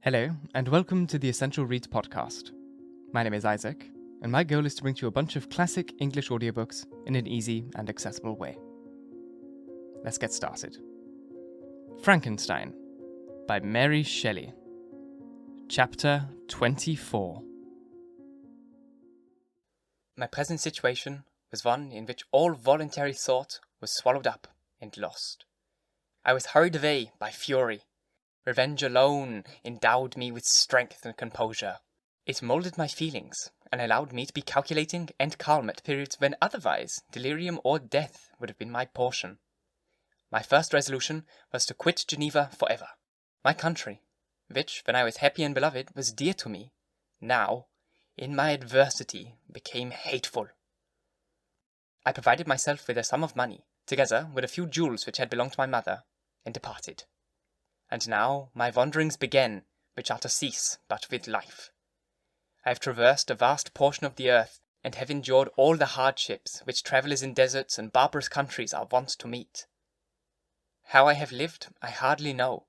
Hello, and welcome to the Essential Reads podcast. My name is Isaac, and my goal is to bring to you a bunch of classic English audiobooks in an easy and accessible way. Let's get started. Frankenstein by Mary Shelley. Chapter 24. My present situation was one in which all voluntary thought was swallowed up and lost. I was hurried away by fury. Revenge alone endowed me with strength and composure. It moulded my feelings, and allowed me to be calculating and calm at periods when otherwise delirium or death would have been my portion. My first resolution was to quit Geneva forever. My country, which, when I was happy and beloved, was dear to me, now, in my adversity, became hateful. I provided myself with a sum of money, together with a few jewels which had belonged to my mother, and departed. And now my wanderings began, which are to cease but with life. I have traversed a vast portion of the earth, and have endured all the hardships which travellers in deserts and barbarous countries are wont to meet. How I have lived, I hardly know.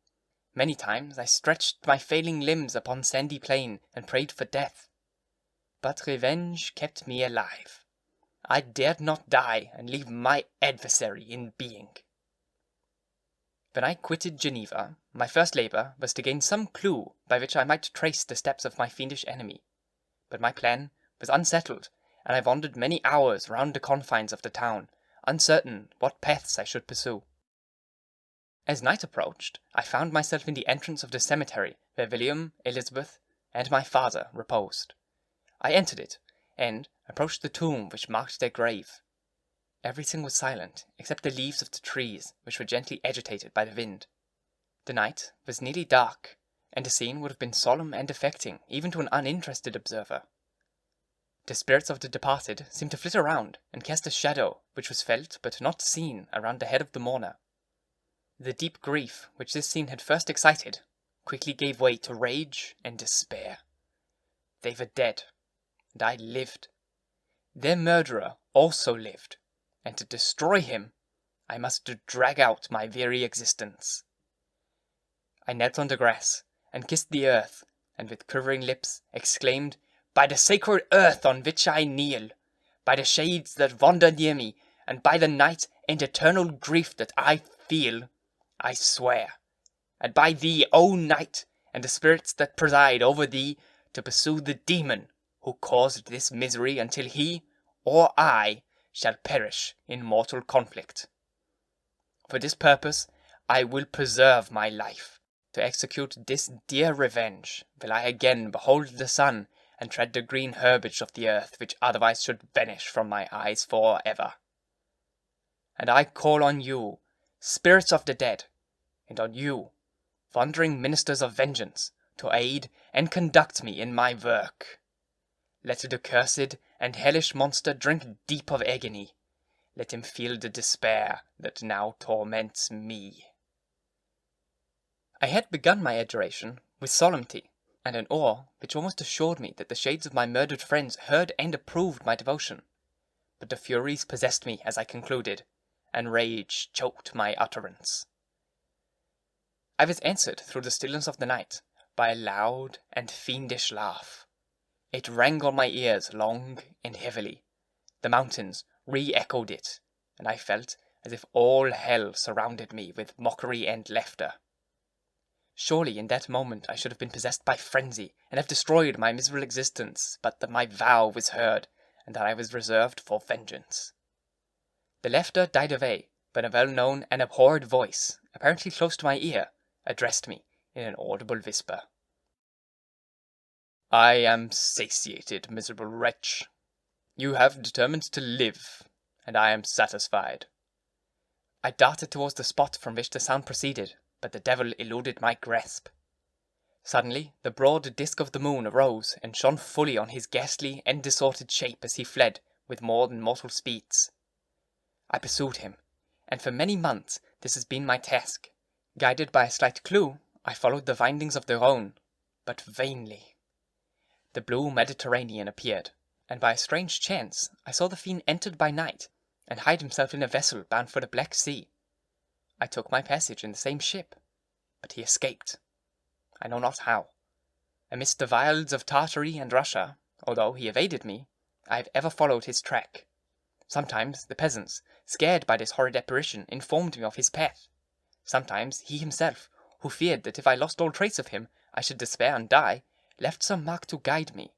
Many times I stretched my failing limbs upon sandy plain, and prayed for death. But revenge kept me alive. I dared not die, and leave my adversary in being. When I quitted Geneva, my first labour was to gain some clue by which I might trace the steps of my fiendish enemy. But my plan was unsettled, and I wandered many hours round the confines of the town, uncertain what paths I should pursue. As night approached, I found myself in the entrance of the cemetery where William, Elizabeth, and my father reposed. I entered it, and approached the tomb which marked their grave. Everything was silent, except the leaves of the trees, which were gently agitated by the wind. The night was nearly dark, and the scene would have been solemn and affecting, even to an uninterested observer. The spirits of the departed seemed to flit around, and cast a shadow, which was felt but not seen, around the head of the mourner. The deep grief which this scene had first excited quickly gave way to rage and despair. They were dead, and I lived. Their murderer also lived, and to destroy him, I must drag out my very existence. I knelt on the grass, and kissed the earth, and with quivering lips exclaimed, "By the sacred earth on which I kneel, by the shades that wander near me, and by the night and eternal grief that I feel, I swear, and by thee, O night, and the spirits that preside over thee, to pursue the demon who caused this misery until he, or I, shall perish in mortal conflict. For this purpose I will preserve my life. To execute this dear revenge will I again behold the sun, and tread the green herbage of the earth, which otherwise should vanish from my eyes for ever. And I call on you, spirits of the dead, and on you, wandering ministers of vengeance, to aid and conduct me in my work. Let the cursed and hellish monster drink deep of agony. Let him feel the despair that now torments me." I had begun my adoration with solemnity, and an awe which almost assured me that the shades of my murdered friends heard and approved my devotion. But the furies possessed me as I concluded, and rage choked my utterance. I was answered through the stillness of the night by a loud and fiendish laugh. It rang on my ears long and heavily. The mountains re-echoed it, and I felt as if all hell surrounded me with mockery and laughter. Surely in that moment I should have been possessed by frenzy, and have destroyed my miserable existence, but that my vow was heard, and that I was reserved for vengeance. The laughter died away, when a well-known and abhorred voice, apparently close to my ear, addressed me in an audible whisper. "I am satiated, miserable wretch. You have determined to live, and I am satisfied." I darted towards the spot from which the sound proceeded, but the devil eluded my grasp. Suddenly the broad disk of the moon arose and shone fully on his ghastly and disordered shape as he fled with more than mortal speeds. I pursued him, and for many months this has been my task. Guided by a slight clue, I followed the windings of the Rhone, but vainly. The blue Mediterranean appeared, and by a strange chance I saw the fiend entered by night, and hide himself in a vessel bound for the Black Sea. I took my passage in the same ship, but he escaped. I know not how, Amidst the wilds of Tartary and Russia, although he evaded me, I have ever followed his track. Sometimes the peasants, scared by this horrid apparition, informed me of his path. Sometimes he himself, who feared that if I lost all trace of him, I should despair and die, left some mark to guide me.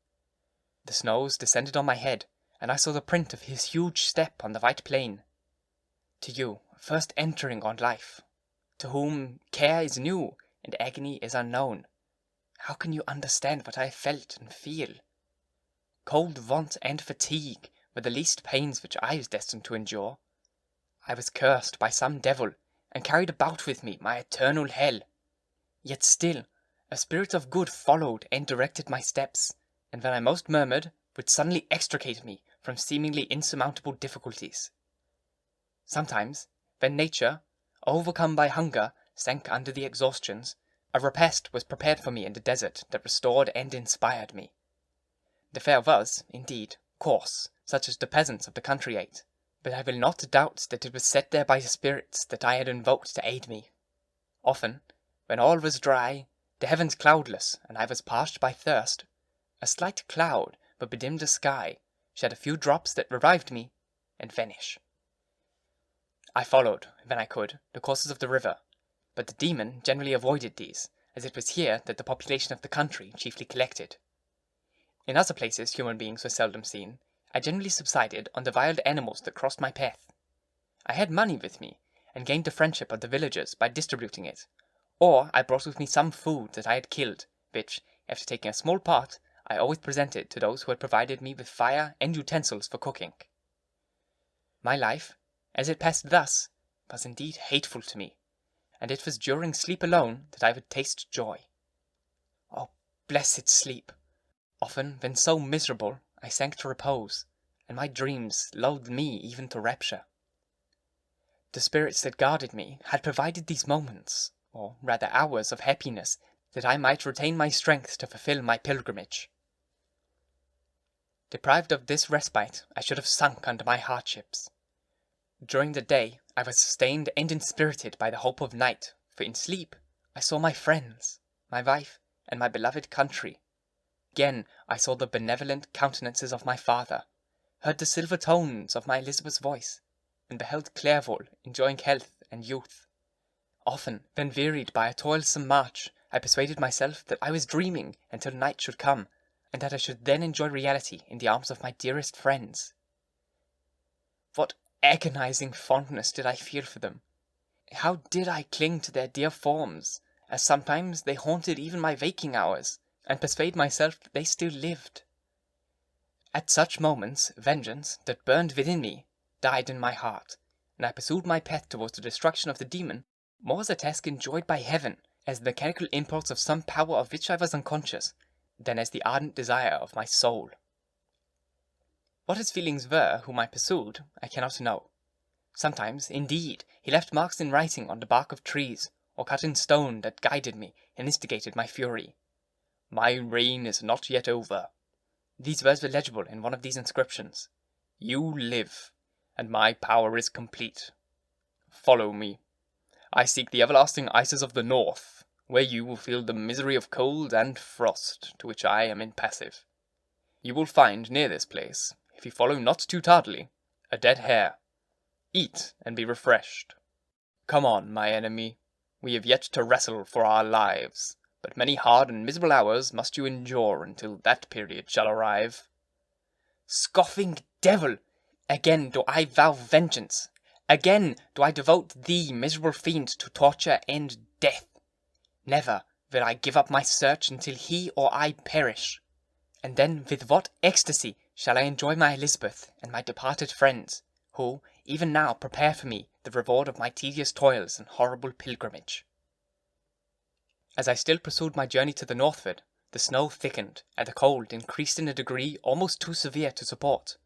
The snows descended on my head, and I saw the print of his huge step on the white plain. To you, first entering on life, to whom care is new and agony is unknown, how can you understand what I have felt and feel? Cold, want, and fatigue were the least pains which I was destined to endure. I was cursed by some devil, and carried about with me my eternal hell. Yet still, a spirit of good followed and directed my steps, and when I most murmured, would suddenly extricate me from seemingly insurmountable difficulties. Sometimes, when nature, overcome by hunger, sank under the exhaustions, a repast was prepared for me in the desert that restored and inspired me. The fare was, indeed, coarse, such as the peasants of the country ate, but I will not doubt that it was set there by the spirits that I had invoked to aid me. Often, when all was dry, the heavens cloudless, and I was parched by thirst, a slight cloud would bedim the sky, shed a few drops that revived me, and vanish. I followed, when I could, the courses of the river, but the demon generally avoided these, as it was here that the population of the country chiefly collected. In other places human beings were seldom seen. I generally subsided on the wild animals that crossed my path. I had money with me, and gained the friendship of the villagers by distributing it, or I brought with me some food that I had killed, which, after taking a small part, I always presented to those who had provided me with fire and utensils for cooking. My life, as it passed thus, was indeed hateful to me, and it was during sleep alone that I would taste joy. Oh, blessed sleep! Often, when so miserable, I sank to repose, and my dreams lulled me even to rapture. The spirits that guarded me had provided these moments, or rather hours of happiness, that I might retain my strength to fulfill my pilgrimage. Deprived of this respite, I should have sunk under my hardships. During the day, I was sustained and inspirited by the hope of night, for in sleep I saw my friends, my wife, and my beloved country. Again I saw the benevolent countenances of my father, heard the silver tones of my Elizabeth's voice, and beheld Clerval enjoying health and youth. Often, when wearied by a toilsome march, I persuaded myself that I was dreaming until night should come, and that I should then enjoy reality in the arms of my dearest friends. What agonizing fondness did I feel for them! How did I cling to their dear forms, as sometimes they haunted even my waking hours, and persuade myself that they still lived. At such moments, vengeance, that burned within me, died in my heart, and I pursued my path towards the destruction of the demon, more as a task enjoyed by heaven, as the mechanical impulse of some power of which I was unconscious, than as the ardent desire of my soul. What his feelings were whom I pursued, I cannot know. Sometimes, indeed, he left marks in writing on the bark of trees, or cut in stone that guided me and instigated my fury. "My reign is not yet over." These words were legible in one of these inscriptions. "You live, and my power is complete. Follow me. I seek the everlasting ices of the north, where you will feel the misery of cold and frost, to which I am impassive. You will find near this place, if you follow not too tardily, a dead hare. Eat and be refreshed. Come on, my enemy. We have yet to wrestle for our lives, but many hard and miserable hours must you endure until that period shall arrive." Scoffing devil! Again do I vow vengeance. Again do I devote thee, miserable fiend, to torture and death. Never will I give up my search until he or I perish. And then with what ecstasy shall I enjoy my Elizabeth and my departed friends, who, even now, prepare for me the reward of my tedious toils and horrible pilgrimage. As I still pursued my journey to the northward, the snow thickened, and the cold increased in a degree almost too severe to support.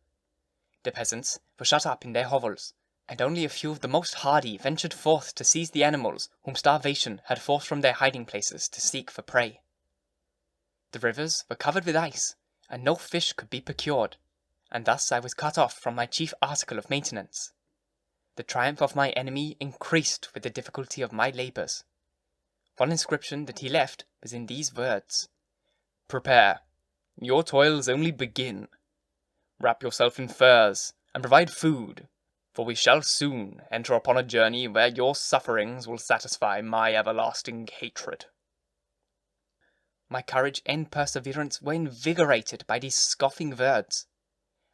The peasants were shut up in their hovels, and only a few of the most hardy ventured forth to seize the animals whom starvation had forced from their hiding places to seek for prey. The rivers were covered with ice, and no fish could be procured, and thus I was cut off from my chief article of maintenance. The triumph of my enemy increased with the difficulty of my labours. One inscription that he left was in these words: Prepare. Your toils only begin. Wrap yourself in furs, and provide food, for we shall soon enter upon a journey where your sufferings will satisfy my everlasting hatred. My courage and perseverance were invigorated by these scoffing words.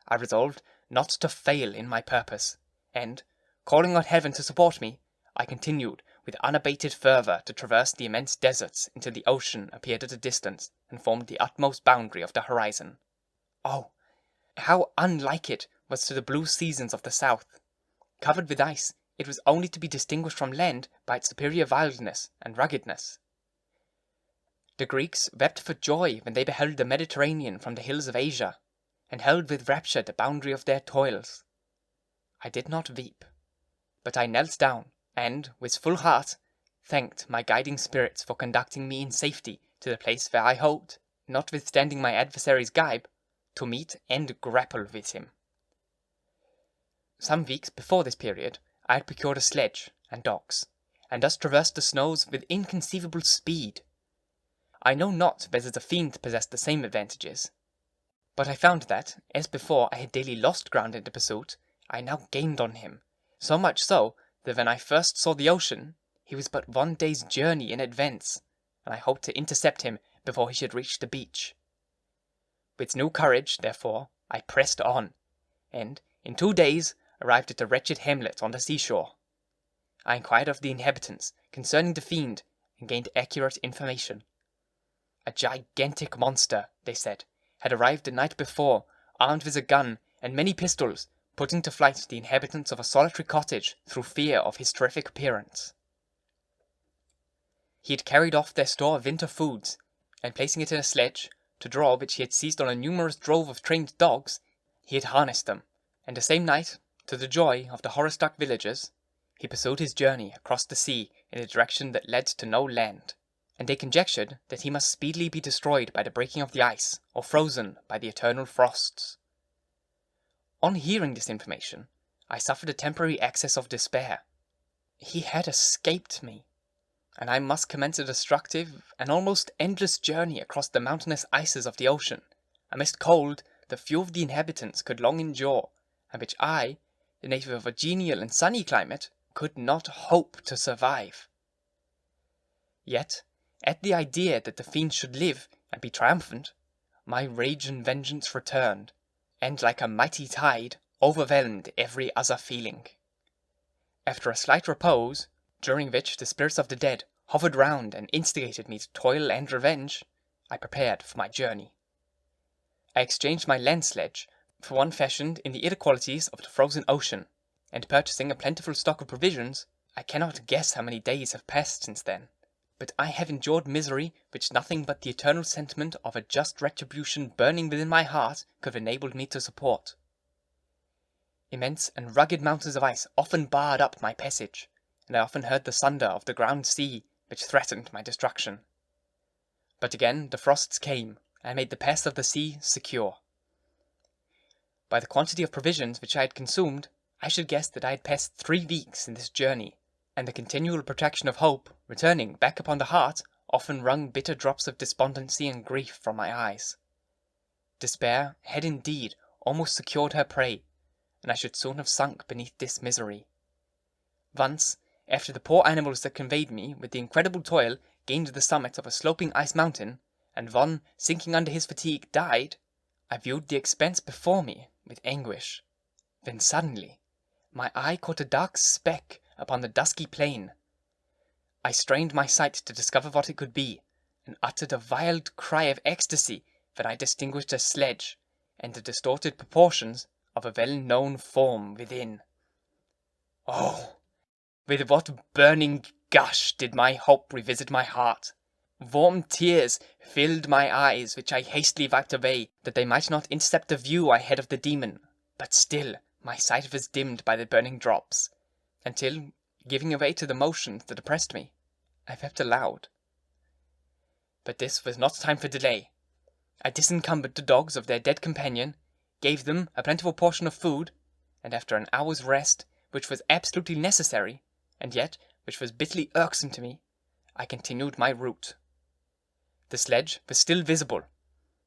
I resolved not to fail in my purpose, and, calling on heaven to support me, I continued with unabated fervour to traverse the immense deserts until the ocean appeared at a distance and formed the utmost boundary of the horizon. Oh, how unlike it was to the blue seasons of the south! Covered with ice, it was only to be distinguished from land by its superior wildness and ruggedness. The Greeks wept for joy when they beheld the Mediterranean from the hills of Asia, and held with rapture the boundary of their toils. I did not weep, but I knelt down, and, with full heart, thanked my guiding spirits for conducting me in safety to the place where I hoped, notwithstanding my adversary's gibe, to meet and grapple with him. Some weeks before this period, I had procured a sledge and dogs, and thus traversed the snows with inconceivable speed. I know not whether the fiend possessed the same advantages, but I found that, as before I had daily lost ground in the pursuit, I now gained on him, so much so that when I first saw the ocean, he was but 1 day's journey in advance, and I hoped to intercept him before he should reach the beach. With new courage, therefore, I pressed on, and, in 2 days, arrived at the wretched hamlet on the seashore. I inquired of the inhabitants concerning the fiend, and gained accurate information. A gigantic monster, they said, had arrived the night before, armed with a gun and many pistols, putting to flight the inhabitants of a solitary cottage through fear of his terrific appearance. He had carried off their store of winter foods, and placing it in a sledge, to draw which he had seized on a numerous drove of trained dogs, he had harnessed them, and the same night, to the joy of the horror-struck villagers, he pursued his journey across the sea in a direction that led to no land, and they conjectured that he must speedily be destroyed by the breaking of the ice, or frozen by the eternal frosts. On hearing this information, I suffered a temporary access of despair. He had escaped me, and I must commence a destructive and almost endless journey across the mountainous ices of the ocean, amidst cold that few of the inhabitants could long endure, and which I, the native of a genial and sunny climate, could not hope to survive. Yet, at the idea that the fiend should live and be triumphant, my rage and vengeance returned, and like a mighty tide, overwhelmed every other feeling. After a slight repose, during which the spirits of the dead hovered round and instigated me to toil and revenge, I prepared for my journey. I exchanged my land sledge for one fashioned in the inequalities of the frozen ocean, and purchasing a plentiful stock of provisions, I cannot guess how many days have passed since then, but I have endured misery which nothing but the eternal sentiment of a just retribution burning within my heart could have enabled me to support. Immense and rugged mountains of ice often barred up my passage, and I often heard the thunder of the ground sea which threatened my destruction. But again the frosts came, and made the pass of the sea secure. By the quantity of provisions which I had consumed, I should guess that I had passed 3 weeks in this journey, and the continual protection of hope, returning back upon the heart, often wrung bitter drops of despondency and grief from my eyes. Despair had indeed almost secured her prey, and I should soon have sunk beneath this misery. Once, after the poor animals that conveyed me with the incredible toil gained the summit of a sloping ice mountain, and one, sinking under his fatigue, died, I viewed the expanse before me with anguish. Then suddenly, my eye caught a dark speck upon the dusky plain. I strained my sight to discover what it could be, and uttered a wild cry of ecstasy when I distinguished a sledge, and the distorted proportions of a well-known form within. Oh, with what burning gush did my hope revisit my heart! Warm tears filled my eyes, which I hastily wiped away, that they might not intercept the view I had of the demon, but still my sight was dimmed by the burning drops, until, giving way to the motions that oppressed me, I wept aloud. But this was not time for delay. I disencumbered the dogs of their dead companion, gave them a plentiful portion of food, and after an hour's rest, which was absolutely necessary, and yet which was bitterly irksome to me, I continued my route. The sledge was still visible,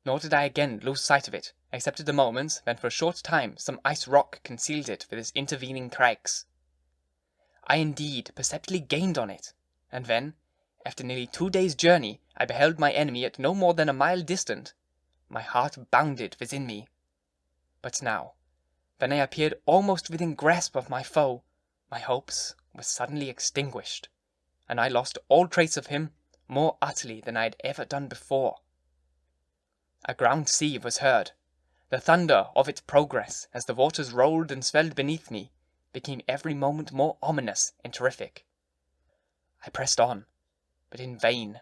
Nor did I again lose sight of it, except at the moments when for a short time some ice rock concealed it with its intervening crags. I indeed perceptibly gained on it, and when, after nearly 2 days' journey, I beheld my enemy at no more than a mile distant, my heart bounded within me. But now, when I appeared almost within grasp of my foe, my hopes were suddenly extinguished, and I lost all trace of him more utterly than I had ever done before. A ground sea was heard. The thunder of its progress, as the waters rolled and swelled beneath me, became every moment more ominous and terrific. I pressed on, but in vain.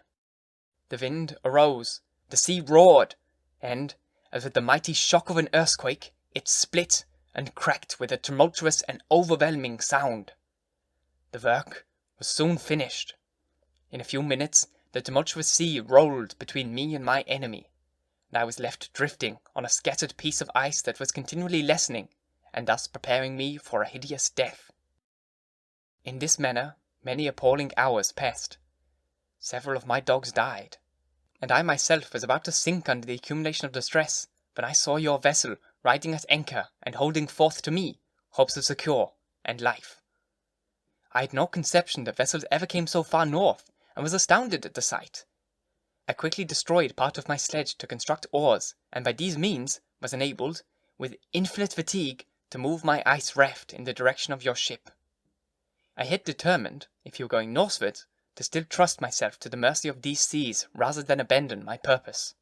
The wind arose, the sea roared, and, as with the mighty shock of an earthquake, it split and cracked with a tumultuous and overwhelming sound. The work was soon finished. In a few minutes the tumultuous sea rolled between me and my enemy, and I was left drifting on a scattered piece of ice that was continually lessening, and thus preparing me for a hideous death. In this manner many appalling hours passed. Several of my dogs died, and I myself was about to sink under the accumulation of distress, when I saw your vessel riding at anchor and holding forth to me hopes of succour and life. I had no conception that vessels ever came so far north, and was astounded at the sight. I quickly destroyed part of my sledge to construct oars, and by these means was enabled, with infinite fatigue, to move my ice raft in the direction of your ship. I had determined, if you were going northward, to still trust myself to the mercy of these seas rather than abandon my purpose.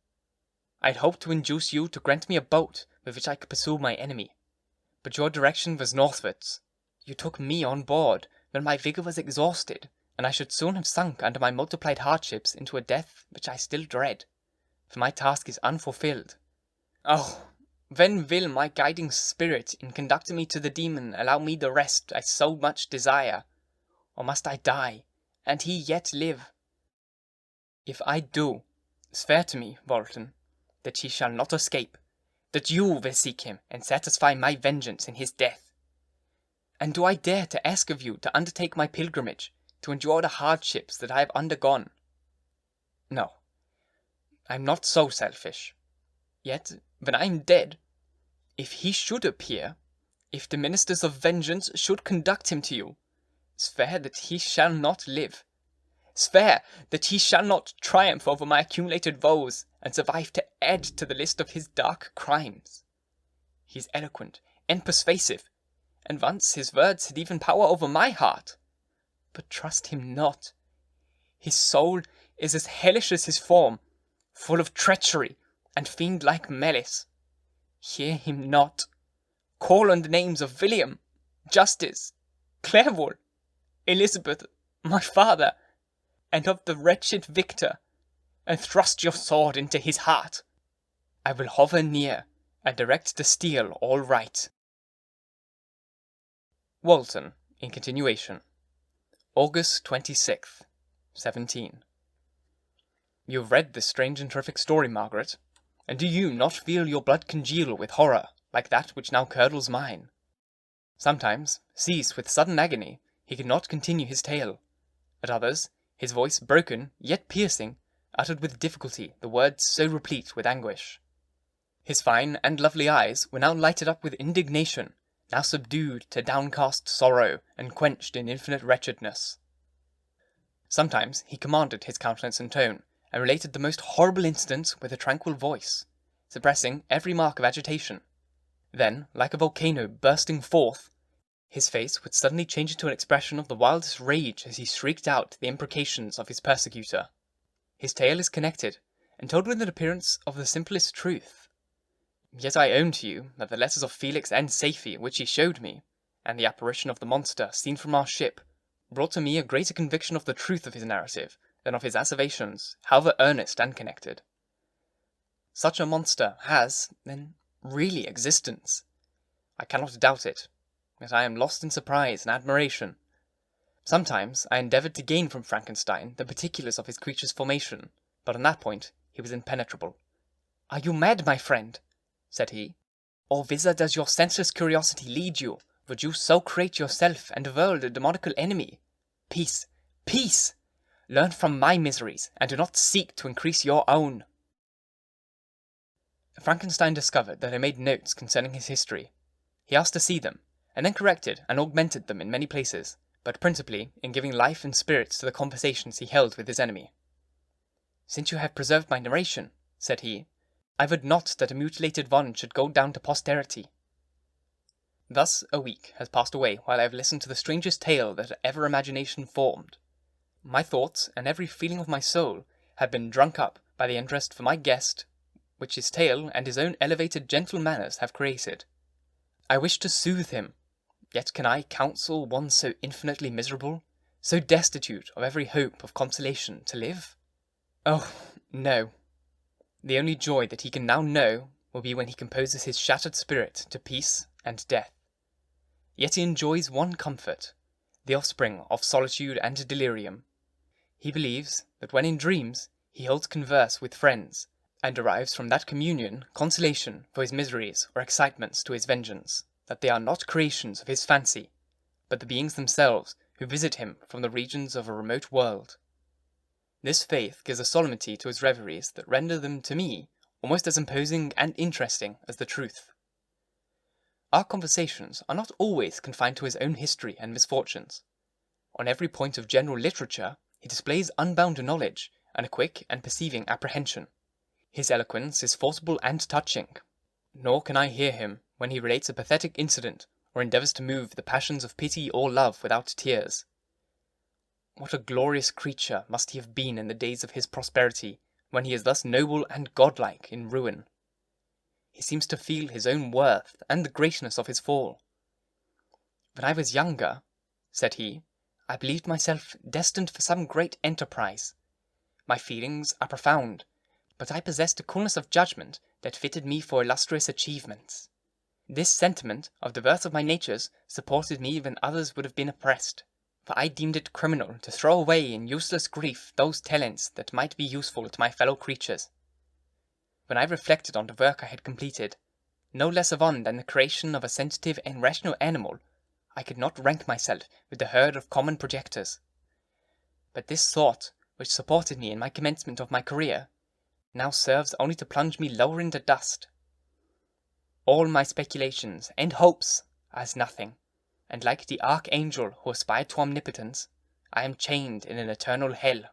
I had hoped to induce you to grant me a boat with which I could pursue my enemy, but your direction was northwards. You took me on board when my vigour was exhausted, and I should soon have sunk under my multiplied hardships into a death which I still dread, for my task is unfulfilled. Oh, when will my guiding spirit in conducting me to the demon allow me the rest I so much desire? Or must I die, and he yet live? If I do, swear to me, Walton, that he shall not escape, that you will seek him and satisfy my vengeance in his death. And do I dare to ask of you to undertake my pilgrimage, to endure the hardships that I have undergone? No, I am not so selfish. Yet, when I am dead, if he should appear, if the ministers of vengeance should conduct him to you, swear that he shall not live. Swear that he shall not triumph over my accumulated woes, and survive to add to the list of his dark crimes. He is eloquent and persuasive, and once his words had even power over my heart. But trust him not. His soul is as hellish as his form, full of treachery and fiend-like malice. Hear him not. Call on the names of William, Justice, Clerval, Elizabeth, my father, and of the wretched Victor, and thrust your sword into his heart. I will hover near, and direct the steel all right. Walton, in continuation. August 26th, 17. You have read this strange and terrific story, Margaret, and do you not feel your blood congeal with horror, like that which now curdles mine? Sometimes, seized with sudden agony, he could not continue his tale. At others, his voice broken, yet piercing, uttered with difficulty the words so replete with anguish. His fine and lovely eyes were now lighted up with indignation, now subdued to downcast sorrow, and quenched in infinite wretchedness. Sometimes he commanded his countenance and tone, and related the most horrible incidents with a tranquil voice, suppressing every mark of agitation. Then, like a volcano bursting forth, his face would suddenly change into an expression of the wildest rage as he shrieked out the imprecations of his persecutor. His tale is connected, and told with an appearance of the simplest truth. Yet I own to you that the letters of Felix and Safie which he showed me, and the apparition of the monster seen from our ship, brought to me a greater conviction of the truth of his narrative than of his asseverations, however earnest and connected. Such a monster has, then, really existence. I cannot doubt it, yet I am lost in surprise and admiration. Sometimes I endeavoured to gain from Frankenstein the particulars of his creature's formation, but on that point he was impenetrable. "Are you mad, my friend?" said he. "Or whither does your senseless curiosity lead you? Would you so create yourself and the world a demoniacal enemy? Peace, peace! Learn from my miseries, and do not seek to increase your own." Frankenstein discovered that I made notes concerning his history. He asked to see them, and then corrected and augmented them in many places, but principally in giving life and spirits to the conversations he held with his enemy. "Since you have preserved my narration," said he, "I would not that a mutilated one should go down to posterity." Thus a week has passed away while I have listened to the strangest tale that ever imagination formed. My thoughts and every feeling of my soul have been drunk up by the interest for my guest, which his tale and his own elevated gentle manners have created. I wish to soothe him, yet can I counsel one so infinitely miserable, so destitute of every hope of consolation, to live? Oh, no. The only joy that he can now know will be when he composes his shattered spirit to peace and death. Yet he enjoys one comfort, the offspring of solitude and delirium. He believes that when in dreams he holds converse with friends, and derives from that communion consolation for his miseries or excitements to his vengeance, that they are not creations of his fancy, but the beings themselves who visit him from the regions of a remote world. This faith gives a solemnity to his reveries that render them to me almost as imposing and interesting as the truth. Our conversations are not always confined to his own history and misfortunes. On every point of general literature he displays unbounded knowledge and a quick and perceiving apprehension. His eloquence is forcible and touching, nor can I hear him when he relates a pathetic incident or endeavours to move the passions of pity or love without tears. What a glorious creature must he have been in the days of his prosperity, when he is thus noble and godlike in ruin. He seems to feel his own worth and the greatness of his fall. "When I was younger," said he, "I believed myself destined for some great enterprise. My feelings are profound, but I possessed a coolness of judgment that fitted me for illustrious achievements. This sentiment of the worth of my natures supported me when others would have been oppressed, for I deemed it criminal to throw away in useless grief those talents that might be useful to my fellow creatures. When I reflected on the work I had completed, no less a one than the creation of a sensitive and rational animal, I could not rank myself with the herd of common projectors. But this thought, which supported me in my commencement of my career, now serves only to plunge me lower in the dust. All my speculations and hopes are as nothing, and like the archangel who aspired to omnipotence, I am chained in an eternal hell.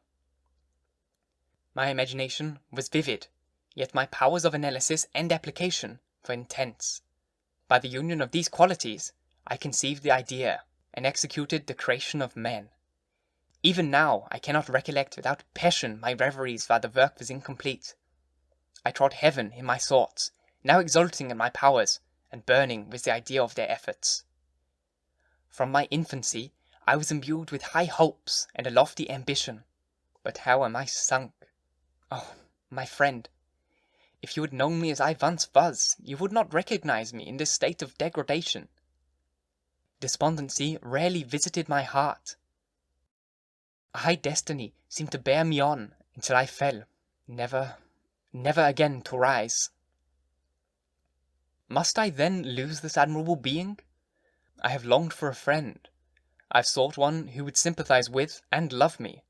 My imagination was vivid, yet my powers of analysis and application were intense. By the union of these qualities, I conceived the idea, and executed the creation of man. Even now I cannot recollect without passion my reveries while the work was incomplete. I trod heaven in my thoughts, now exulting in my powers, and burning with the idea of their efforts. From my infancy I was imbued with high hopes and a lofty ambition, but how am I sunk? Oh, my friend, if you had known me as I once was, you would not recognize me in this state of degradation. Despondency rarely visited my heart. A high destiny seemed to bear me on until I fell, never again to rise. Must I then lose this admirable being? I have longed for a friend. I have sought one who would sympathize with and love me.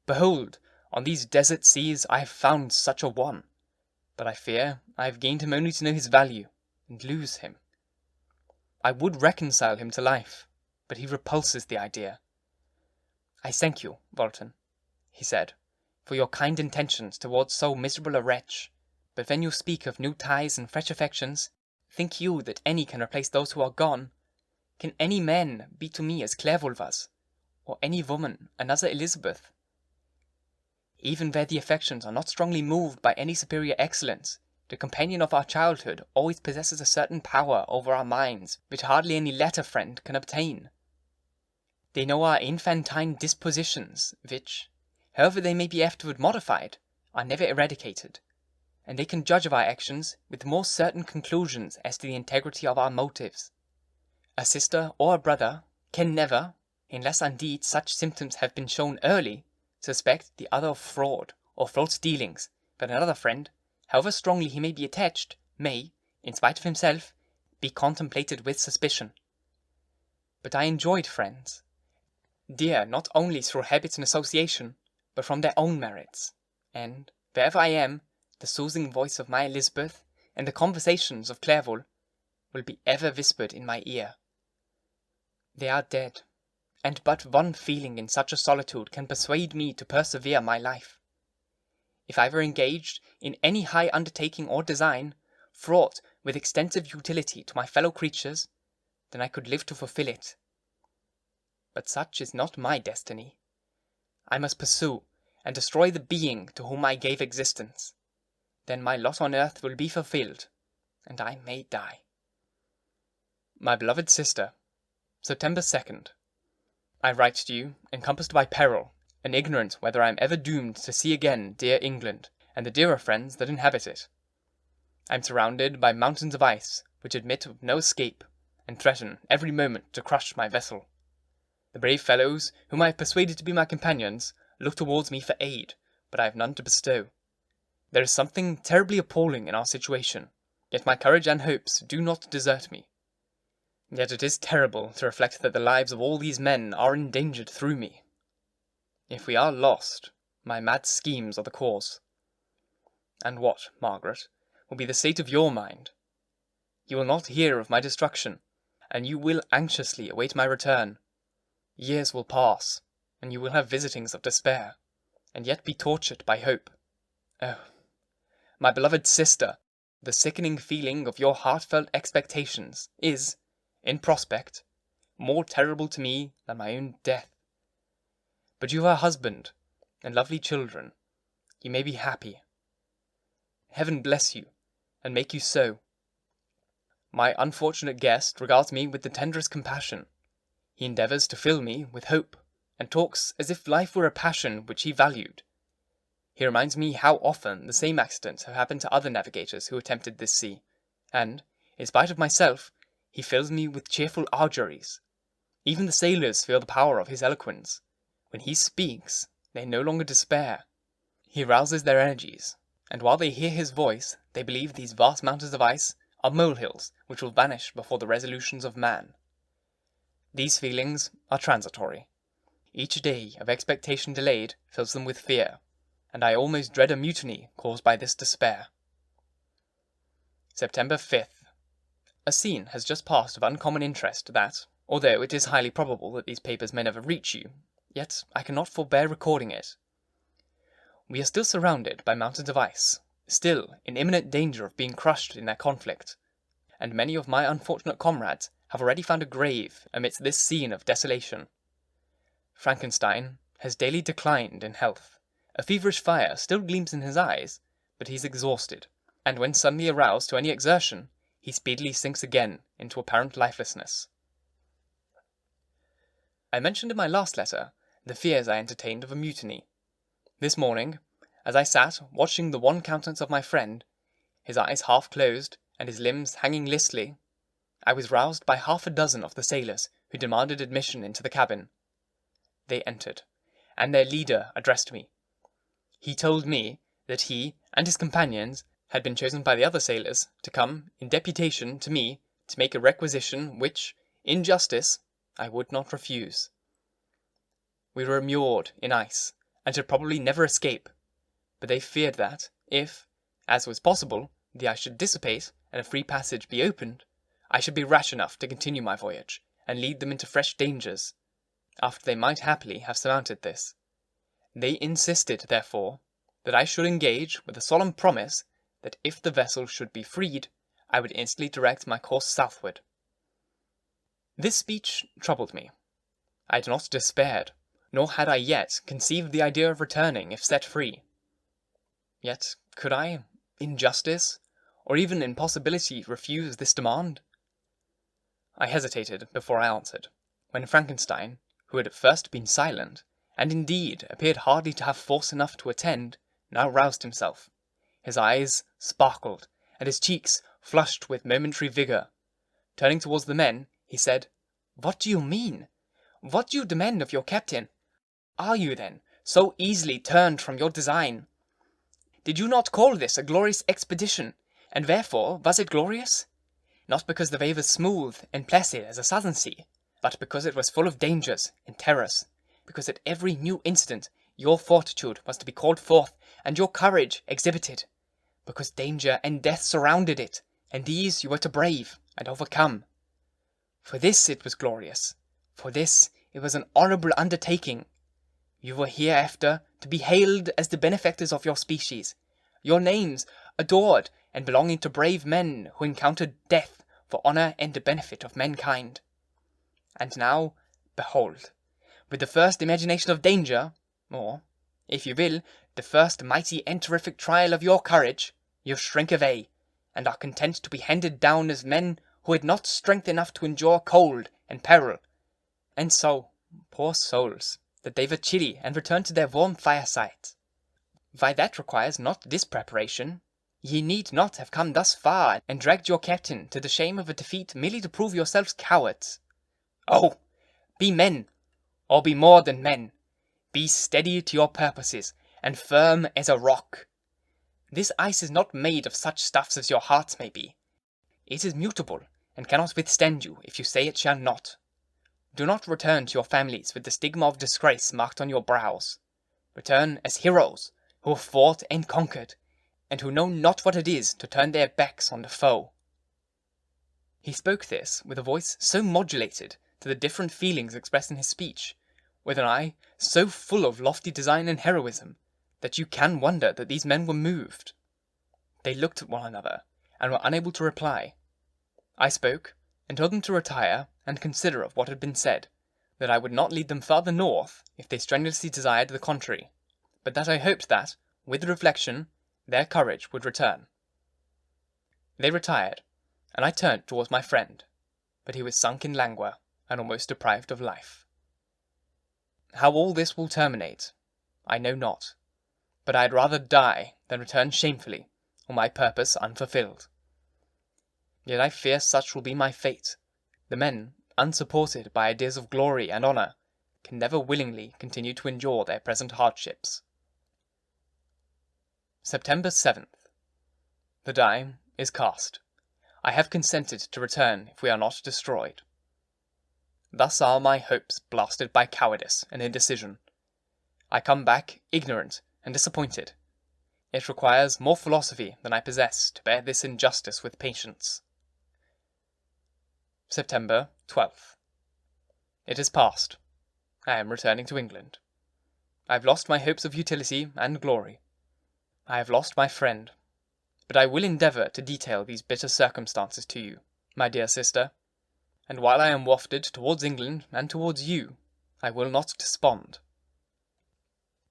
Behold, on these desert seas I have found such a one, but I fear I have gained him only to know his value, and lose him. I would reconcile him to life, but he repulses the idea. I thank you, Walton, he said, for your kind intentions towards so miserable a wretch, but when you speak of new ties and fresh affections, think you that any can replace those who are gone? Can any man be to me as Clerval was, or any woman another Elizabeth? Even where the affections are not strongly moved by any superior excellence, the companion of our childhood always possesses a certain power over our minds which hardly any latter friend can obtain. They know our infantine dispositions, which, however they may be afterward modified, are never eradicated, and they can judge of our actions with more certain conclusions as to the integrity of our motives. A sister or a brother can never, unless indeed such symptoms have been shown early, suspect the other of fraud or false dealings, but another friend, however strongly he may be attached, may, in spite of himself, be contemplated with suspicion. But I enjoyed friends, dear not only through habits and association, but from their own merits, and, wherever I am, the soothing voice of my Elizabeth, and the conversations of Clerval will be ever whispered in my ear. They are dead, and but one feeling in such a solitude can persuade me to persevere my life. If I were engaged in any high undertaking or design, fraught with extensive utility to my fellow creatures, then I could live to fulfil it. But such is not my destiny. I must pursue and destroy the being to whom I gave existence. Then my lot on earth will be fulfilled, and I may die. My beloved sister, September 2nd. I write to you, encompassed by peril, and ignorant whether I am ever doomed to see again dear England, and the dearer friends that inhabit it. I am surrounded by mountains of ice, which admit of no escape, and threaten every moment to crush my vessel. The brave fellows, whom I have persuaded to be my companions, look towards me for aid, but I have none to bestow. There is something terribly appalling in our situation, yet my courage and hopes do not desert me. Yet it is terrible to reflect that the lives of all these men are endangered through me. If we are lost, my mad schemes are the cause. And what, Margaret, will be the state of your mind? You will not hear of my destruction, and you will anxiously await my return. Years will pass, and you will have visitings of despair, and yet be tortured by hope. Oh, my beloved sister, the sickening feeling of your heartfelt expectations is, in prospect, more terrible to me than my own death. But you have a husband, and lovely children. You may be happy. Heaven bless you, and make you so. My unfortunate guest regards me with the tenderest compassion. He endeavours to fill me with hope, and talks as if life were a passion which he valued. He reminds me how often the same accidents have happened to other navigators who attempted this sea, and, in spite of myself, he fills me with cheerful auguries. Even the sailors feel the power of his eloquence. When he speaks, they no longer despair. He rouses their energies, and while they hear his voice, they believe these vast mountains of ice are molehills which will vanish before the resolutions of man. These feelings are transitory. Each day of expectation delayed fills them with fear, and I almost dread a mutiny caused by this despair. September 5th. A scene has just passed of uncommon interest that, although it is highly probable that these papers may never reach you, yet I cannot forbear recording it. We are still surrounded by mountains of ice, still in imminent danger of being crushed in their conflict, and many of my unfortunate comrades have already found a grave amidst this scene of desolation. Frankenstein has daily declined in health. A feverish fire still gleams in his eyes, but he is exhausted, and when suddenly aroused to any exertion, he speedily sinks again into apparent lifelessness. I mentioned in my last letter the fears I entertained of a mutiny. This morning, as I sat watching the wan countenance of my friend, his eyes half closed and his limbs hanging listly, I was roused by half a dozen of the sailors who demanded admission into the cabin. They entered, and their leader addressed me. He told me that he and his companions had been chosen by the other sailors to come in deputation to me to make a requisition which, in justice, I would not refuse. We were immured in ice, and should probably never escape, but they feared that, if, as was possible, the ice should dissipate and a free passage be opened, I should be rash enough to continue my voyage, and lead them into fresh dangers, after they might happily have surmounted this. They insisted, therefore, that I should engage with a solemn promise that if the vessel should be freed, I would instantly direct my course southward. This speech troubled me. I had not despaired, nor had I yet conceived the idea of returning if set free. Yet could I, in justice, or even in possibility, refuse this demand? I hesitated before I answered, when Frankenstein, who had at first been silent, and indeed appeared hardly to have force enough to attend, now roused himself. His eyes sparkled, and his cheeks flushed with momentary vigour. Turning towards the men, he said, "What do you mean? What do you demand of your captain? Are you, then, so easily turned from your design? Did you not call this a glorious expedition, and therefore was it glorious? Not because the way was smooth and placid as a southern sea, but because it was full of dangers and terrors, because at every new incident your fortitude was to be called forth, and your courage exhibited. because danger and death surrounded it, and these you were to brave and overcome. For this it was glorious, for this it was an honourable undertaking. You were hereafter to be hailed as the benefactors of your species, your names adored and belonging to brave men who encountered death for honour and the benefit of mankind. And now, behold, with the first imagination of danger, or, if you will, the first mighty and terrific trial of your courage, you shrink away, and are content to be handed down as men who had not strength enough to endure cold and peril. And so, poor souls, that they were chilly and returned to their warm firesides. Why, that requires not this preparation. Ye need not have come thus far and dragged your captain to the shame of a defeat merely to prove yourselves cowards. Oh, be men, or be more than men. Be steady to your purposes, and firm as a rock. This ice is not made of such stuffs as your hearts may be. It is mutable, and cannot withstand you if you say it shall not. Do not return to your families with the stigma of disgrace marked on your brows. Return as heroes, who have fought and conquered, and who know not what it is to turn their backs on the foe. He spoke this with a voice so modulated to the different feelings expressed in his speech, with an eye so full of lofty design and heroism, that you can wonder that these men were moved. They looked at one another, and were unable to reply. I spoke, and told them to retire and consider of what had been said, that I would not lead them farther north if they strenuously desired the contrary, but that I hoped that, with reflection, their courage would return. They retired, and I turned towards my friend, but he was sunk in languor, and almost deprived of life. How all this will terminate, I know not, but I had rather die than return shamefully, or my purpose unfulfilled. Yet I fear such will be my fate. The men, unsupported by ideas of glory and honour, can never willingly continue to endure their present hardships. September 7th. The die is cast. I have consented to return if we are not destroyed. Thus are my hopes blasted by cowardice and indecision. I come back ignorant and disappointed. It requires more philosophy than I possess to bear this injustice with patience. September 12th. It is past. I am returning to England. I have lost my hopes of utility and glory. I have lost my friend. But I will endeavour to detail these bitter circumstances to you, my dear sister, and while I am wafted towards England and towards you, I will not despond.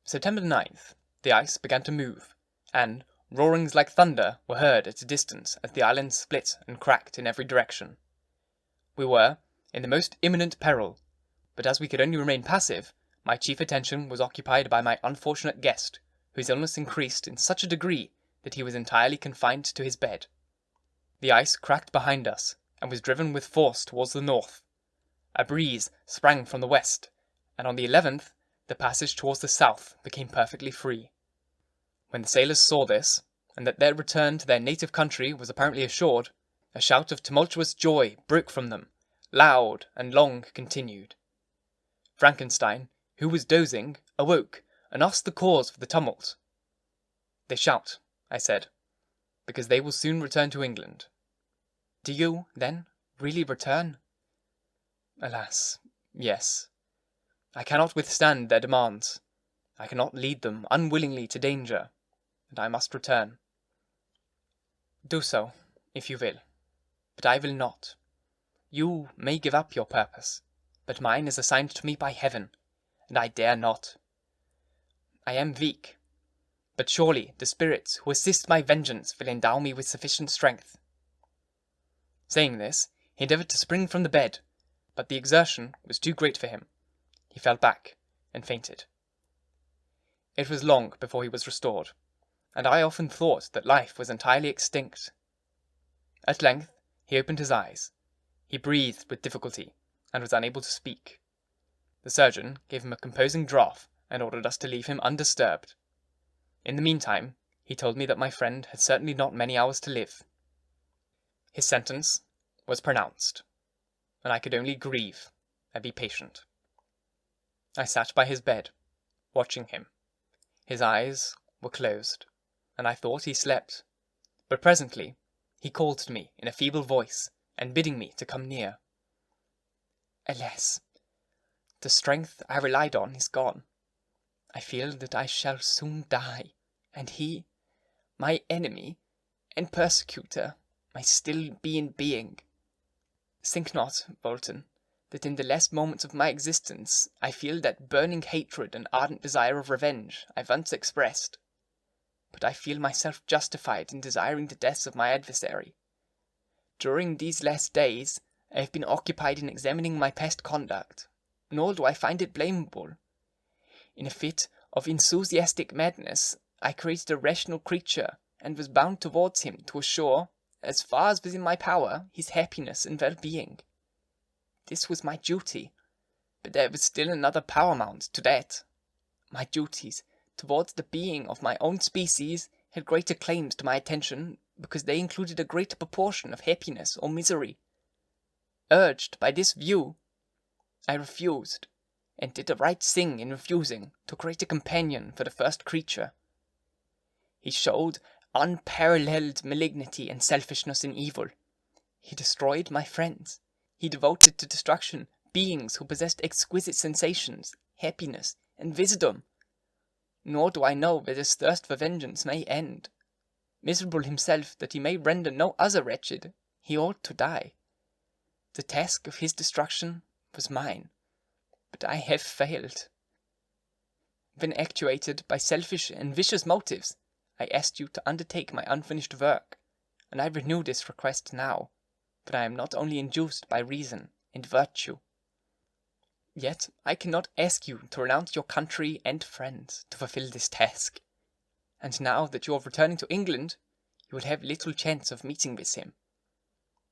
September 9th. The ice began to move, and roarings like thunder were heard at a distance as the island split and cracked in every direction. We were in the most imminent peril, but as we could only remain passive, my chief attention was occupied by my unfortunate guest, whose illness increased in such a degree that he was entirely confined to his bed. The ice cracked behind us, and was driven with force towards the north. A breeze sprang from the west, and on the 11th the passage towards the south became perfectly free. When the sailors saw this, and that their return to their native country was apparently assured, a shout of tumultuous joy broke from them, loud and long continued. Frankenstein, who was dozing, awoke, and asked the cause of the tumult. "They shout," I said, "because they will soon return to England." "Do you, then, really return?" "Alas, yes. I cannot withstand their demands. I cannot lead them unwillingly to danger, and I must return." "Do so, if you will, but I will not. You may give up your purpose, but mine is assigned to me by heaven, and I dare not. I am weak, but surely the spirits who assist my vengeance will endow me with sufficient strength." Saying this, he endeavoured to spring from the bed, but the exertion was too great for him. He fell back and fainted. It was long before he was restored, and I often thought that life was entirely extinct. At length he opened his eyes. He breathed with difficulty, and was unable to speak. The surgeon gave him a composing draught, and ordered us to leave him undisturbed. In the meantime, he told me that my friend had certainly not many hours to live. His sentence was pronounced, and I could only grieve and be patient. I sat by his bed, watching him. His eyes were closed, and I thought he slept, But presently he called to me in a feeble voice, and bidding me to come near. Alas, the strength I relied on is gone. I feel that I shall soon die, and he, my enemy and persecutor, may still be in being. Think not, Walton, that in the last moments of my existence I feel that burning hatred and ardent desire of revenge I once expressed. But I feel myself justified in desiring the death of my adversary. During these last days I have been occupied in examining my past conduct, nor do I find it blamable. In a fit of enthusiastic madness, I created a rational creature, and was bound towards him to assure, as far as was in my power, his happiness and well-being. This was my duty, but there was still another paramount to that. My duties towards the being of my own species had greater claims to my attention, because they included a greater proportion of happiness or misery. Urged by this view, I refused, and did the right thing in refusing, to create a companion for the first creature. He showed unparalleled malignity and selfishness in evil. He destroyed my friends. He devoted to destruction beings who possessed exquisite sensations, happiness, and wisdom. Nor do I know where this thirst for vengeance may end. Miserable himself that he may render no other wretched, he ought to die. The task of his destruction was mine, but I have failed. When actuated by selfish and vicious motives, I asked you to undertake my unfinished work, and I renew this request now, but I am not only induced by reason and virtue. Yet I cannot ask you to renounce your country and friends to fulfill this task, and now that you are returning to England, you will have little chance of meeting with him.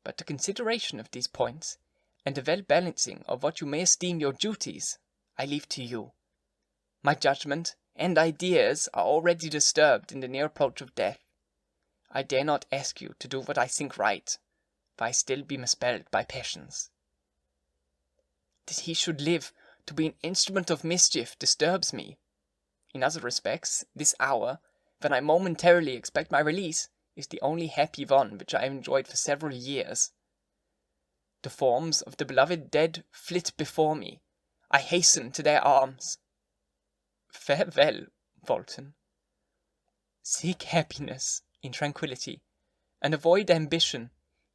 But the consideration of these points, and the well-balancing of what you may esteem your duties, I leave to you. My judgment and ideas are already disturbed in the near approach of death. I dare not ask you to do what I think right, for I still be misspelled by passions. That he should live to be an instrument of mischief disturbs me. In other respects, this hour, when I momentarily expect my release, is the only happy one which I have enjoyed for several years. The forms of the beloved dead flit before me. I hasten to their arms. Farewell, Walton. Seek happiness in tranquillity, and avoid ambition,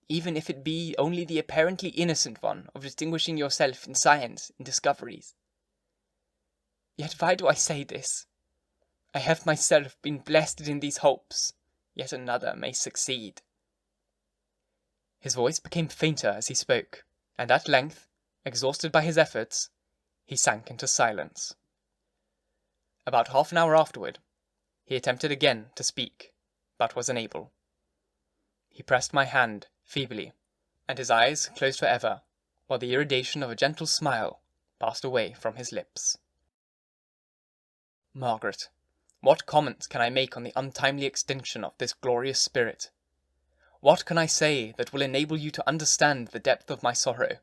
even if it be only the apparently innocent one of distinguishing yourself in science and discoveries. Yet why do I say this? I have myself been blasted in these hopes, yet another may succeed. His voice became fainter as he spoke, and at length, exhausted by his efforts, he sank into silence. About half an hour afterward, he attempted again to speak, but was unable. He pressed my hand feebly, and his eyes closed for ever, while the irradiation of a gentle smile passed away from his lips. Margaret, what comment can I make on the untimely extinction of this glorious spirit? What can I say that will enable you to understand the depth of my sorrow?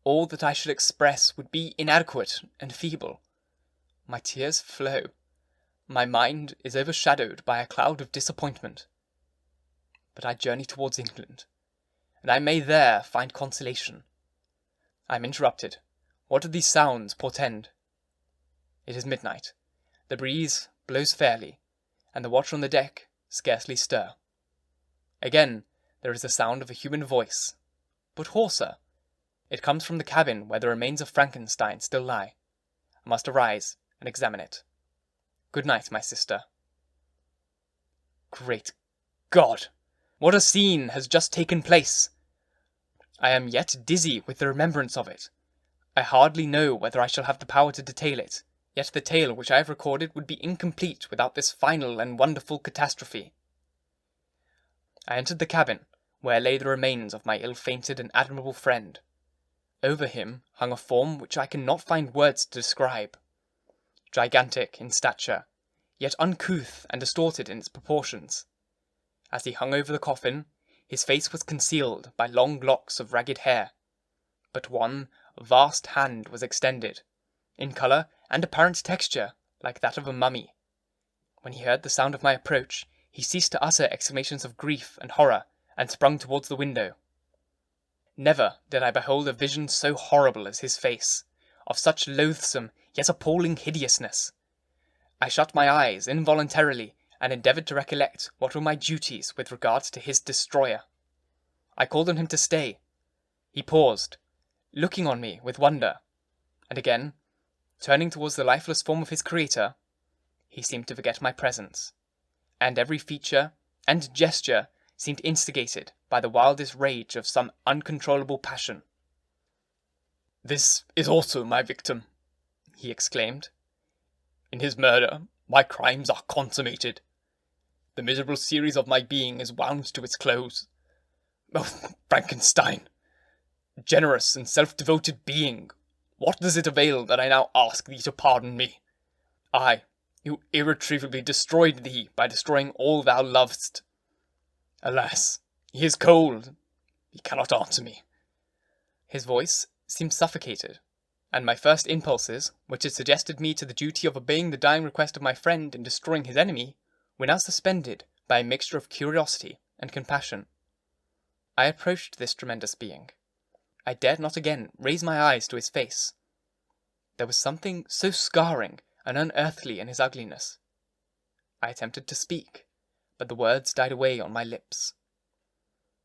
All that I should express would be inadequate and feeble. My tears flow. My mind is overshadowed by a cloud of disappointment. But I journey towards England, and I may there find consolation. I am interrupted. What do these sounds portend? It is midnight. The breeze blows fairly, and the watch on the deck scarcely stir. Again there is the sound of a human voice, but hoarser. It comes from the cabin where the remains of Frankenstein still lie. I must arise and examine it. Good night, my sister. Great God! What a scene has just taken place! I am yet dizzy with the remembrance of it. I hardly know whether I shall have the power to detail it, yet the tale which I have recorded would be incomplete without this final and wonderful catastrophe. I entered the cabin, where lay the remains of my ill-fated and admirable friend. Over him hung a form which I cannot find words to describe. Gigantic in stature, yet uncouth and distorted in its proportions. As he hung over the coffin, his face was concealed by long locks of ragged hair, but one vast hand was extended, in colour and apparent texture like that of a mummy. When he heard the sound of my approach, he ceased to utter exclamations of grief and horror, and sprung towards the window. Never did I behold a vision so horrible as his face, of such loathsome yet appalling hideousness. I shut my eyes involuntarily, and endeavoured to recollect what were my duties with regard to his destroyer. I called on him to stay. He paused, looking on me with wonder, and again, turning towards the lifeless form of his creator, he seemed to forget my presence, and every feature and gesture seemed instigated by the wildest rage of some uncontrollable passion. "This is also my victim," he exclaimed. "In his murder, my crimes are consummated. The miserable series of my being is wound to its close. Oh, Frankenstein! Generous and self-devoted being, what does it avail that I now ask thee to pardon me? I, who irretrievably destroyed thee by destroying all thou lovest. Alas, he is cold. He cannot answer me." His voice seemed suffocated, and my first impulses, which had suggested me to the duty of obeying the dying request of my friend in destroying his enemy, were now suspended by a mixture of curiosity and compassion. I approached this tremendous being. I dared not again raise my eyes to his face. There was something so scarring and unearthly in his ugliness. I attempted to speak, but the words died away on my lips.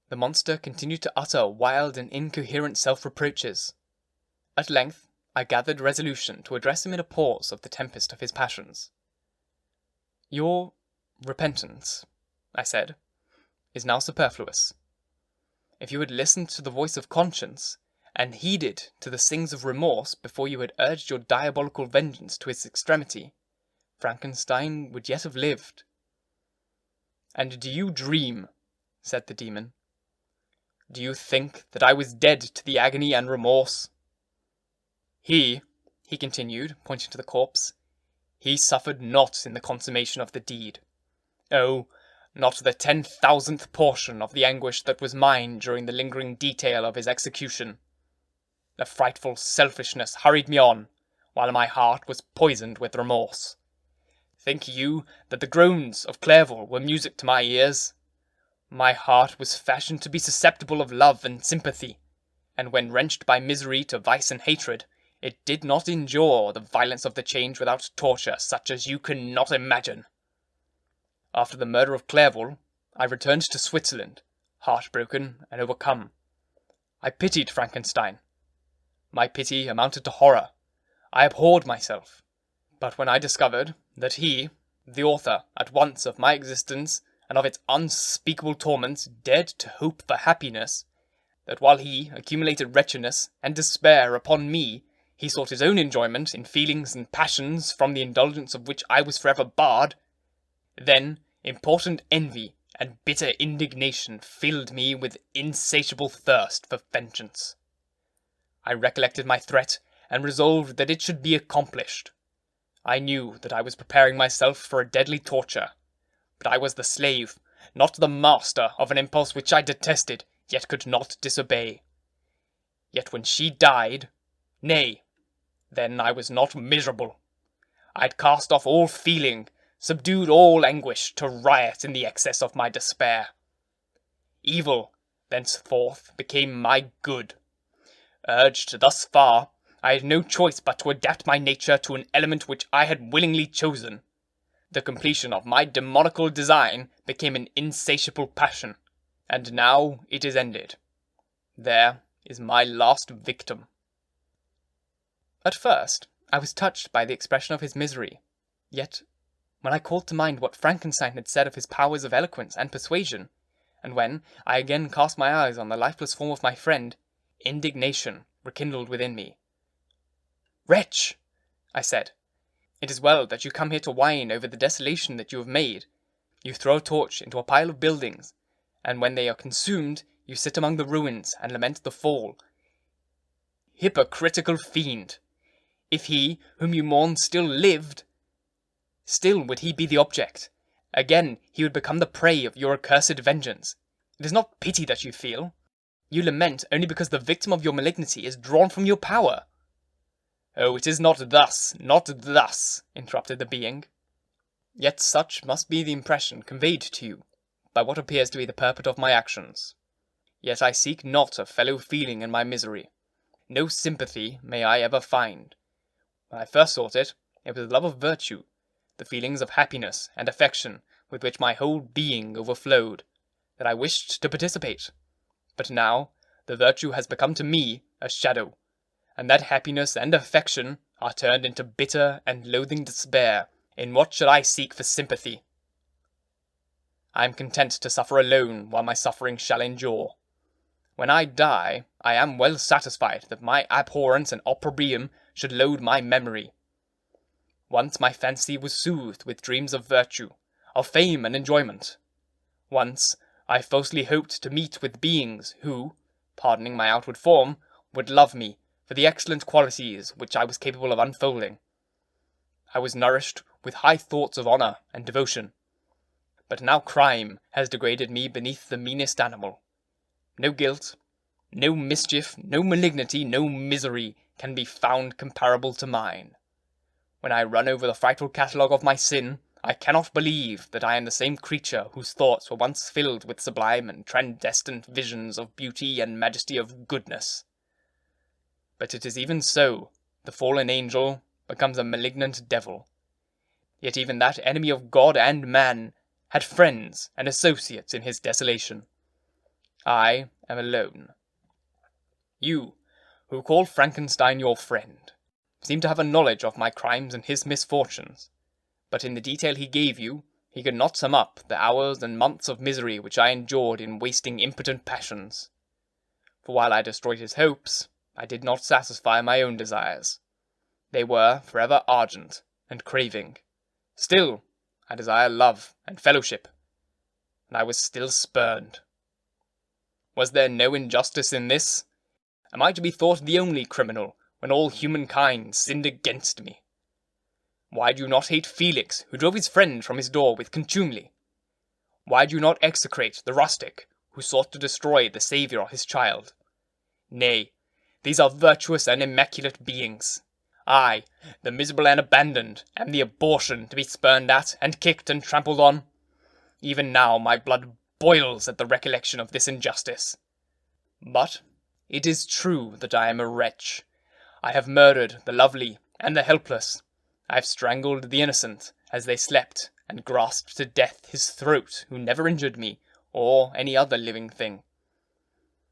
The monster continued to utter wild and incoherent self-reproaches. At length, I gathered resolution to address him in a pause of the tempest of his passions. "Your repentance," I said, "is now superfluous. If you had listened to the voice of conscience, and heeded to the stings of remorse before you had urged your diabolical vengeance to its extremity, Frankenstein would yet have lived." "And do you dream?" said the demon. "Do you think that I was dead to the agony and remorse? He continued, pointing to the corpse, "he suffered not in the consummation of the deed. Oh, not the 10,000th portion of the anguish that was mine during the lingering detail of his execution. A frightful selfishness hurried me on, while my heart was poisoned with remorse. Think you that the groans of Clerval were music to my ears? My heart was fashioned to be susceptible of love and sympathy, and when wrenched by misery to vice and hatred, it did not endure the violence of the change without torture such as you cannot imagine. After the murder of Clerval, I returned to Switzerland, heartbroken and overcome. I pitied Frankenstein. My pity amounted to horror. I abhorred myself. But when I discovered that he, the author at once of my existence and of its unspeakable torments, dared to hope for happiness, that while he accumulated wretchedness and despair upon me, he sought his own enjoyment in feelings and passions from the indulgence of which I was forever barred, then important envy and bitter indignation filled me with insatiable thirst for vengeance. I recollected my threat, and resolved that it should be accomplished. I knew that I was preparing myself for a deadly torture, but I was the slave, not the master, of an impulse which I detested, yet could not disobey. Yet when she died, nay, then I was not miserable. I had cast off all feeling, subdued all anguish, to riot in the excess of my despair. Evil, thenceforth, became my good. Urged thus far, I had no choice but to adapt my nature to an element which I had willingly chosen. The completion of my demoniacal design became an insatiable passion, and now it is ended. There is my last victim. At first, I was touched by the expression of his misery, yet, when I called to mind what Frankenstein had said of his powers of eloquence and persuasion, and when I again cast my eyes on the lifeless form of my friend, indignation rekindled within me. "Wretch!" I said, "it is well that you come here to whine over the desolation that you have made. You throw a torch into a pile of buildings, and when they are consumed, you sit among the ruins and lament the fall. Hypocritical fiend! If he, whom you mourn, still lived, still would he be the object. Again he would become the prey of your accursed vengeance. It is not pity that you feel. You lament only because the victim of your malignity is drawn from your power." "Oh, it is not thus, interrupted the being. Yet such must be the impression conveyed to you by what appears to be the purport of my actions. Yet I seek not a fellow feeling in my misery. No sympathy may I ever find. When I first sought it, it was the love of virtue, the feelings of happiness and affection with which my whole being overflowed, that I wished to participate. But now the virtue has become to me a shadow, and that happiness and affection are turned into bitter and loathing despair. In what should I seek for sympathy? I am content to suffer alone while my suffering shall endure. When I die, I am well satisfied that my abhorrence and opprobrium should load my memory. Once my fancy was soothed with dreams of virtue, of fame and enjoyment. Once I falsely hoped to meet with beings who, pardoning my outward form, would love me for the excellent qualities which I was capable of unfolding. I was nourished with high thoughts of honour and devotion. But now crime has degraded me beneath the meanest animal. No guilt, no mischief, no malignity, no misery can be found comparable to mine. When I run over the frightful catalogue of my sin, I cannot believe that I am the same creature whose thoughts were once filled with sublime and transcendent visions of beauty and majesty of goodness. But it is even so, the fallen angel becomes a malignant devil. Yet even that enemy of God and man had friends and associates in his desolation. I am alone. You, who call Frankenstein your friend, seem to have a knowledge of my crimes and his misfortunes, but in the detail he gave you, he could not sum up the hours and months of misery which I endured in wasting impotent passions. For while I destroyed his hopes, I did not satisfy my own desires. They were forever ardent and craving. Still, I desire love and fellowship, and I was still spurned. Was there no injustice in this? Am I to be thought the only criminal, when all humankind sinned against me? Why do you not hate Felix, who drove his friend from his door with contumely? Why do you not execrate the rustic, who sought to destroy the saviour of his child? Nay, these are virtuous and immaculate beings. I, the miserable and abandoned, am the abortion to be spurned at, and kicked and trampled on. Even now my blood boils at the recollection of this injustice. But it is true that I am a wretch. I have murdered the lovely and the helpless. I have strangled the innocent as they slept, and grasped to death his throat who never injured me, or any other living thing.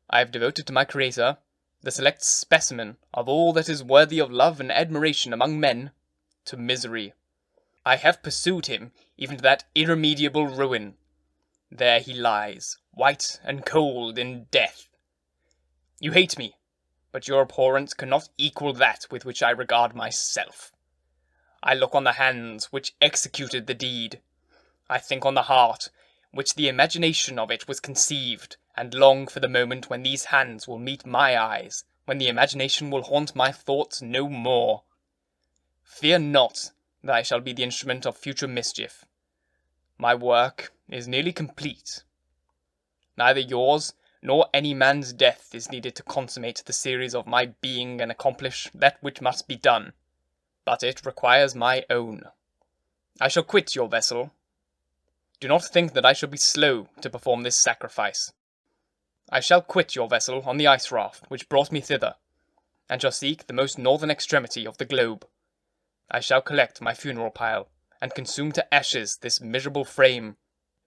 I have devoted to my Creator the select specimen of all that is worthy of love and admiration among men, to misery. I have pursued him even to that irremediable ruin. There he lies, white and cold in death. You hate me, but your abhorrence cannot equal that with which I regard myself. I look on the hands which executed the deed. I think on the heart, which the imagination of it was conceived, and long for the moment when these hands will meet my eyes, when the imagination will haunt my thoughts no more. Fear not that I shall be the instrument of future mischief. My work is nearly complete. Neither yours nor any man's death is needed to consummate the series of my being and accomplish that which must be done, but it requires my own. I shall quit your vessel. Do not think that I shall be slow to perform this sacrifice. I shall quit your vessel on the ice raft which brought me thither, and shall seek the most northern extremity of the globe. I shall collect my funeral pile, and consume to ashes this miserable frame,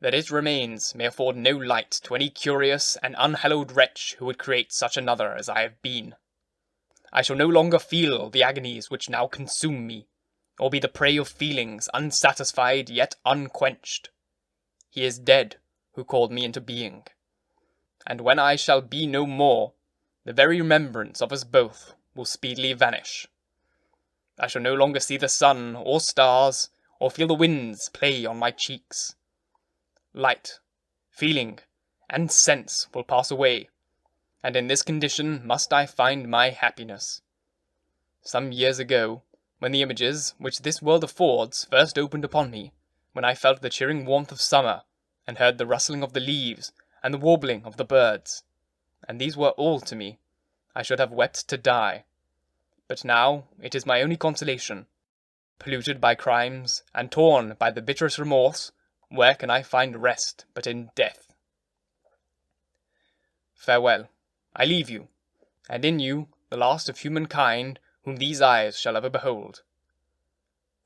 that its remains may afford no light to any curious and unhallowed wretch who would create such another as I have been. I shall no longer feel the agonies which now consume me, or be the prey of feelings unsatisfied yet unquenched. He is dead who called me into being. And when I shall be no more, the very remembrance of us both will speedily vanish. I shall no longer see the sun or stars, or feel the winds play on my cheeks. Light, feeling, and sense will pass away, and in this condition must I find my happiness. Some years ago, when the images which this world affords first opened upon me, when I felt the cheering warmth of summer, and heard the rustling of the leaves, and the warbling of the birds, and these were all to me, I should have wept to die. But now it is my only consolation, Polluted by crimes, and torn by the bitterest remorse, where can I find rest but in death? Farewell, I leave you, and in you the last of humankind whom these eyes shall ever behold.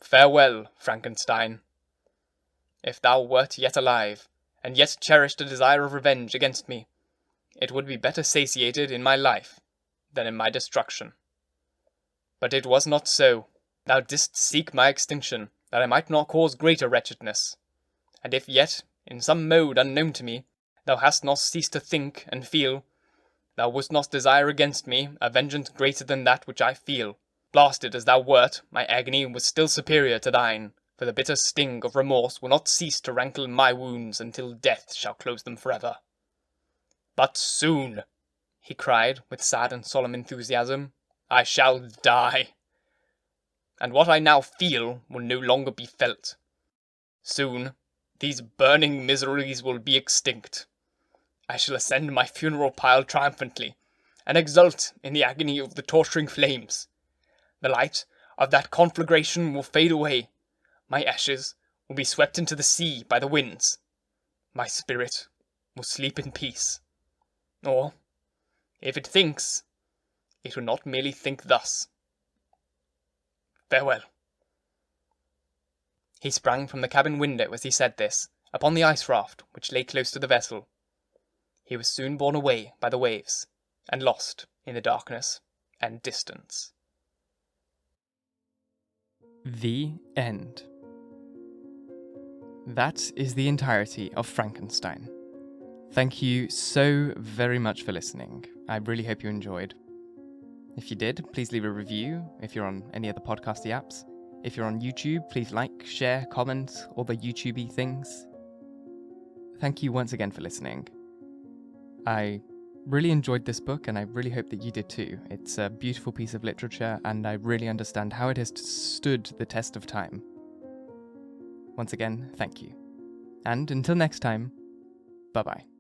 Farewell, Frankenstein. If thou wert yet alive, and yet cherished a desire of revenge against me, it would be better satiated in my life than in my destruction. But it was not so. Thou didst seek my extinction, that I might not cause greater wretchedness. And if yet, in some mode unknown to me, thou hast not ceased to think and feel, thou wouldst not desire against me a vengeance greater than that which I feel. Blasted as thou wert, my agony was still superior to thine, for the bitter sting of remorse will not cease to rankle in my wounds until death shall close them forever. But soon, he cried with sad and solemn enthusiasm, I shall die. And what I now feel will no longer be felt. Soon, these burning miseries will be extinct. I shall ascend my funeral pile triumphantly, and exult in the agony of the torturing flames. The light of that conflagration will fade away. My ashes will be swept into the sea by the winds. My spirit will sleep in peace. Or, if it thinks, it will not merely think thus. Farewell. He sprang from the cabin window as he said this, upon the ice raft which lay close to the vessel. He was soon borne away by the waves, and lost in the darkness and distance. The end. That is the entirety of Frankenstein. Thank you so very much for listening. I really hope you enjoyed. If you did, please leave a review if you're on any other podcasty apps. If you're on YouTube, please like, share, comment, all the YouTube-y things. Thank you once again for listening. I really enjoyed this book, and I really hope that you did too. It's a beautiful piece of literature, and I really understand how it has stood the test of time. Once again, thank you. And until next time, bye-bye.